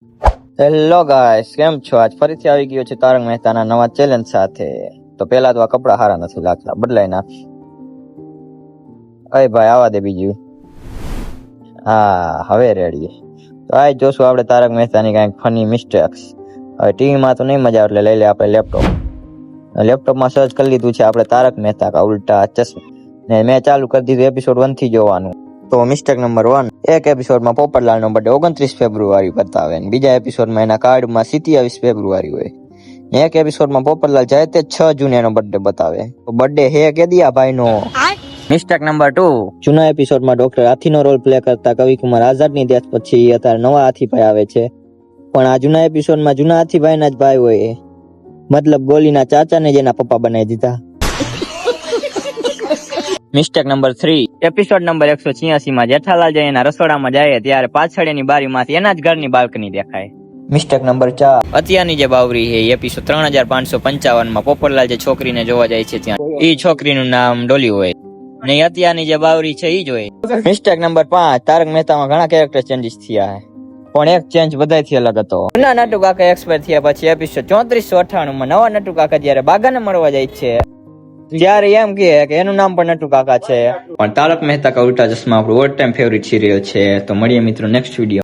Hello guys, કેમ છો? આજ ફરીથી આવી ગયો છે તારક મહેતાના નવા ચેલેન્જ સાથે. તો પેલા તો આ કપડા સારા નથી લાગતા, બદલાઈ નાખ. અય ભાઈ આવા દે બીજું. હા હવે રેડી. તો આજ જોશું આપણે તારક મહેતાની કઈક ફની મિસ્ટેક્સ. હવે ટીવીમાં તો નહીં મજા આવે એટલે લઈ લે આપણે લેપટોપ. લેપટોપમાં સર્ચ કરી લીધું છે આપણે તારક મહેતા કા ઉલ્ટા ચશ્મા. ને મેં ચાલુ કરી દીધું એપિસોડ 1 થી જોવાનું. તો મિસ્ટેક નંબર 1, એક એપિસોડમાં પોપટલાલનો બર્થડે 29 ફેબ્રુઆરી બતાવે અને બીજા એપિસોડમાં એના કાર્ડમાં 27 ફેબ્રુઆરી હોય. એક એપિસોડમાં પોપટલાલ જાય તે 6 જૂને એનો બર્થડે બતાવે. તો બર્થડે હે કે દિયા ભાઈનો. મિસ્ટેક નંબર 2, જૂના એપિસોડમાં ડોક્ટર હાથીનો રોલ પ્લે કરતા કવિકુમાર આઝાદની ડેથ પછી અત્યારે નવા હાથીભાઈ આવે છે, પણ આ જૂના એપિસોડમાં જૂના હાથીભાઈના જ ભાઈ હોય, મતલબ ગોલીના ચાચાને જ એના પપ્પા બનાવી દીધા. મિસ્ટેક નંબર 3, એપિસોડ નંબર 186 માં જેઠાલાલ જઈ એના રસોડામાં જાય ત્યારે પાછળ એની બારીમાંથી એના જ ઘરની બાલ્કની દેખાય. મિસ્ટેક નંબર 4, અત્યારની જે બાવરી છે એપિસોડ 3555 માં પોપટલાલ જે છોકરીને જોવા જાય છે ત્યાં ઈ છોકરીનું નામ ડોલી હોય ને અત્યારની જે બાવરી છે ઈ જ હોય. મિસ્ટેક નંબર 5, તારક મહેતામાં ઘણા કેરેક્ટર ચેન્જીસ થયા છે, પણ એક ચેન્જ બધાથી અલગ હતો. જૂના નટુ કાકા એક્સપાયર થયા પછી એપિસોડ 3498 માં નવા નટુ કાકા જયારે બાગાને મળવા જાય છે ત્યારે એમ કહે કે એનું નામ પણ નટુ કાકા છે. પણ તારક મહેતા કા ઉલ્ટા ચશ્મા આપણું ઓલ ટાઈમ ફેવરિટ સિરિયલ છે. તો મળીએ મિત્રો નેક્સ્ટ વિડીયો.